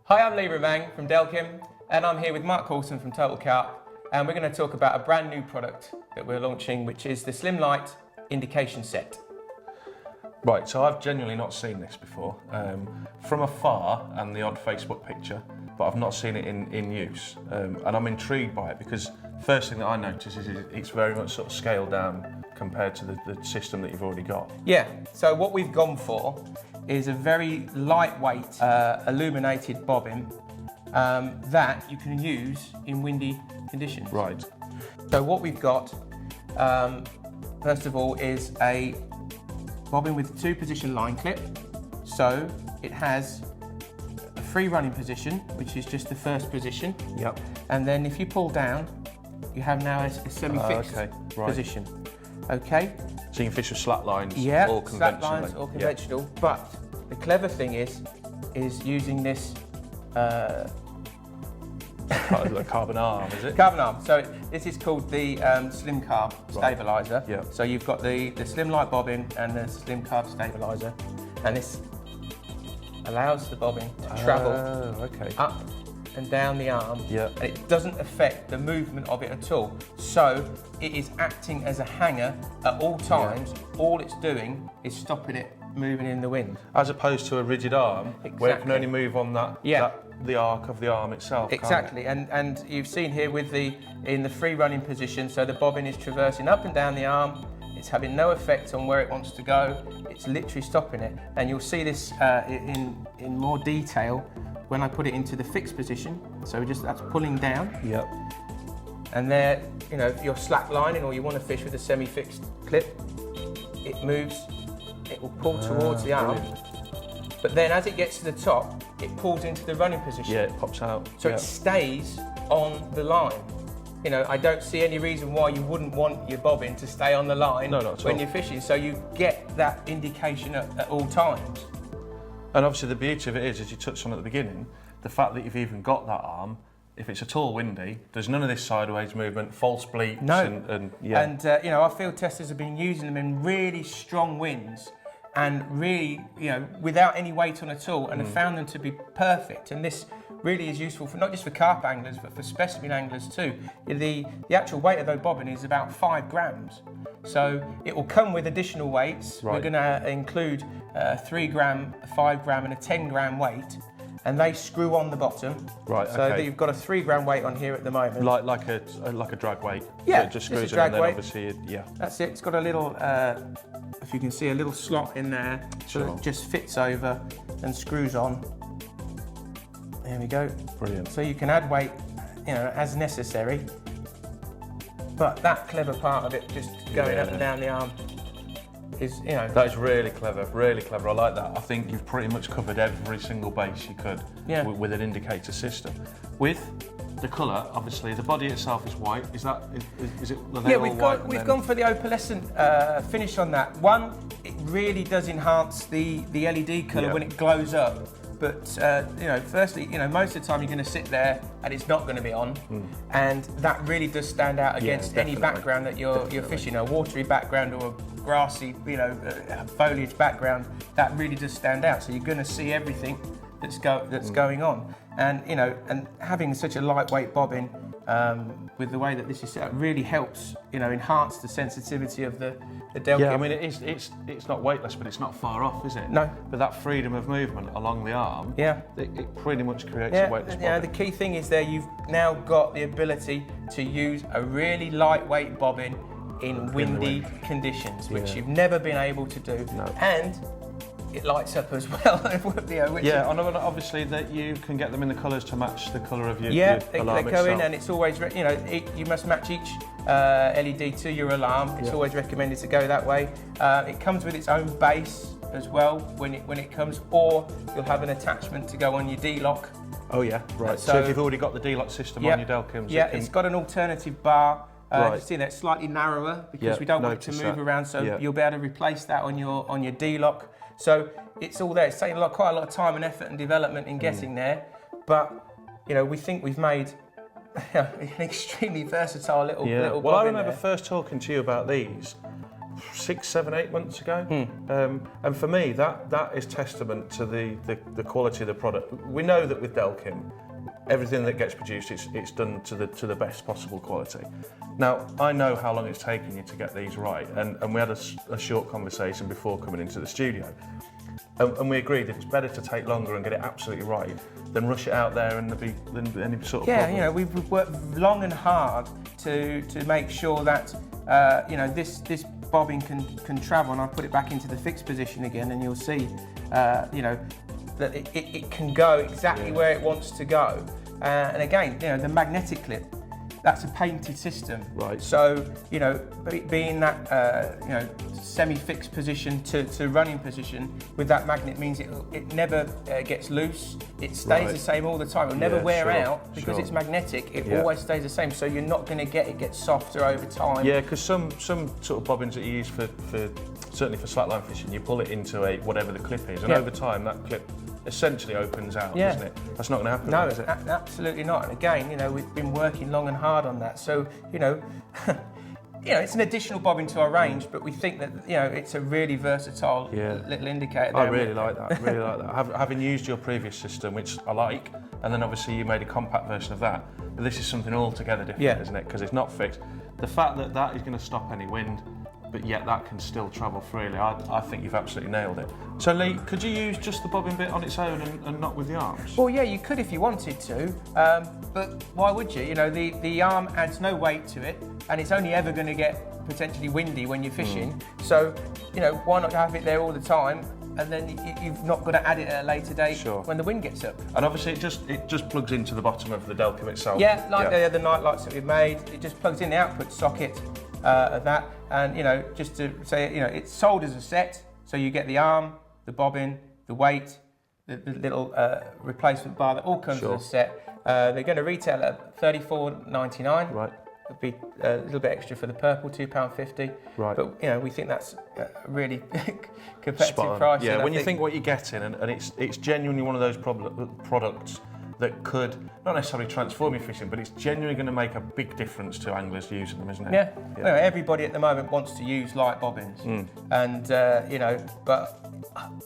Hi, I'm Lee Romang from Delkim, and I'm here with Mark Coulson from Total Carp, and we're going to talk about a brand new product that we're launching, which is the SlimLite indication set. Right, so I've genuinely not seen this before. From afar and the odd Facebook picture, but I've not seen it in use. And I'm intrigued by it because first thing that I notice is it's very much sort of scaled down compared to the system that you've already got. Yeah, so what we've gone for is a very lightweight illuminated bobbin that you can use in windy conditions. Right. So what we've got, first of all, is a bobbin with 2-position line clip. So it has a free running position, which is just the first position. Yep. And then if you pull down, you have now a semi-fixed position. Okay. So you can fish with slat lines, yeah, or conventional. Slat lines or conventional. Yeah. But the clever thing is using this like carbon arm, is it? Carbon arm. So this is called the Slim Carb stabilizer. Yeah. So you've got the SlimLite bobbin and the Slim Carb stabilizer, and this allows the bobbin to travel up and down the arm, and it doesn't affect the movement of it at all. So it is acting as a hanger at all times. Yeah. All it's doing is stopping it moving in the wind. As opposed to a rigid arm, where it can only move on the arc of the arm itself. Exactly, and you've seen here with in the free running position, so the bobbin is traversing up and down the arm. It's having no effect on where it wants to go. It's literally stopping it, and you'll see this in more detail when I put it into the fixed position. So that's pulling down. Yep. And there, if you're slack lining or you want to fish with a semi-fixed clip, it moves. It will pull towards the arm. Brilliant. But then as it gets to the top, it pulls into the running position. Yeah, it pops out. So it stays on the line. I don't see any reason why you wouldn't want your bobbin to stay on the line when you're fishing. So you get that indication at all times. And obviously the beauty of it is, as you touched on at the beginning, the fact that you've even got that arm, if it's at all windy, there's none of this sideways movement, false bleeps. No. And our field testers have been using them in really strong winds and really, without any weight on at all, and have found them to be perfect. And this really is useful for not just for carp anglers, but for specimen anglers too. The actual weight of the bobbin is about 5 grams. So it will come with additional weights. Right. We're going to include a 3 gram, a 5 gram and a 10 gram weight, and they screw on the bottom. Right. So that you've got a 3 gram weight on here at the moment. Like a drag weight. Yeah. So it just screws in and then obviously, That's it. It's got a little, if you can see, a little slot in there, so it just fits over and screws on. There we go. Brilliant. So you can add weight, as necessary. But that clever part of it, just going up and down the arm, is, That is really clever, really clever. I like that. I think you've pretty much covered every single base you could with an indicator system. With the colour, obviously, the body itself is white. Is it? Yeah, we've gone for the opalescent finish on that. One, it really does enhance the LED colour when it glows up. But firstly, most of the time you're going to sit there and it's not going to be on, and that really does stand out against any background that you're fishing. A watery background or a grassy, foliage background, that really does stand out. So you're going to see everything that's going on, and and having such a lightweight bobbin with the way that this is set up really helps, enhance the sensitivity of the Delkim. Yeah, I mean it's not weightless, but it's not far off, is it? No. But that freedom of movement along the arm, it pretty much creates a weightless bobbin. The key thing is you've now got the ability to use a really lightweight bobbin in windy conditions, which you've never been able to do. No. And it lights up as well. And obviously that you can get them in the colours to match the colour of your alarm they go in, and it's always you must match each LED to your alarm. It's always recommended to go that way. It comes with its own base as well when it comes, or you'll have an attachment to go on your D-lock. Oh yeah, right. So if you've already got the D-lock system on your Delkims, it's got an alternative bar. You see that it's slightly narrower because we don't want it to move around, so you'll be able to replace that on your D-lock. So it's all there. It's taken quite a lot of time and effort and development in getting there, but we think we've made an extremely versatile little Well, I remember first talking to you about these 6, 7, 8 months ago. And for me, that is testament to the quality of the product. We know that with Delkim, everything that gets produced, it's done to the best possible quality. Now, I know how long it's taken you to get these right, and we had a short conversation before coming into the studio. And we agreed that it's better to take longer and get it absolutely right than rush it out there and there be any sort of problem. You know, we've worked long and hard to make sure that you know, this bobbin can travel, and I'll put it back into the fixed position again, and you'll see you know, that it can go exactly where it wants to go. And again, you know, the magnetic clip, that's a painted system. Right. So, you know, being that you know, semi-fixed position to running position with that magnet means it never gets loose. It stays the same all the time. It'll never wear out because it's magnetic. It always stays the same. So you're not going to get it gets softer over time. Yeah, because some sort of bobbins that you use for certainly for slackline fishing, you pull it into a whatever the clip is, and over time that clip essentially opens out, doesn't it? That's not going to happen. No, is it? Absolutely not. And again, you know, we've been working long and hard on that. So, you know, you know, it's an additional bobbin to our range, but we think that, you know, it's a really versatile little indicator there. I really like that. Really like that. Having used your previous system, which I like, and then obviously you made a compact version of that. But this is something altogether different, isn't it? Because it's not fixed. The fact that that is going to stop any wind, but yet that can still travel freely, I think you've absolutely nailed it. So Lee, could you use just the bobbin bit on its own and not with the arms? Well, yeah, you could if you wanted to, but why would you? You know, the arm adds no weight to it, and it's only ever going to get potentially windy when you're fishing. So, you know, why not have it there all the time? And then you've not got to add it at a later date when the wind gets up. And obviously it just plugs into the bottom of the Delkim itself. Yeah, like the night lights that we've made, it just plugs in the output socket of that. And, you know, just to say, you know, it's sold as a set, so you get the arm, the bobbin, the weight, the little replacement bar that all comes as a set. They're going to retail at $34.99. Right. It'll be a little bit extra for the purple, £2.50. Right. But, you know, we think that's a really competitive price. Yeah, when you think what you're getting, and it's genuinely one of those products that could not necessarily transform your fishing, but it's genuinely going to make a big difference to anglers using them, isn't it? Yeah. You know, everybody at the moment wants to use light bobbins, and you know, but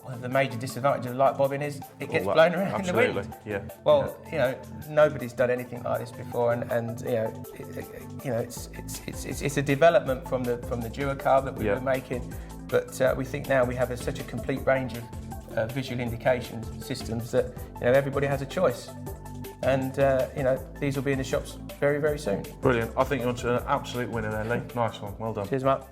one of the major disadvantages of light bobbin is it gets blown around in the wind. Yeah. Well, you know, nobody's done anything like this before, and you know, it's a development from the Duo Carb that we were making, but we think now we have such a complete range of visual indication systems that, you know, everybody has a choice, and you know, these will be in the shops very, very soon. Brilliant. I think you're onto an absolute winner there, Lee. Nice one. Well done. Cheers, Mark.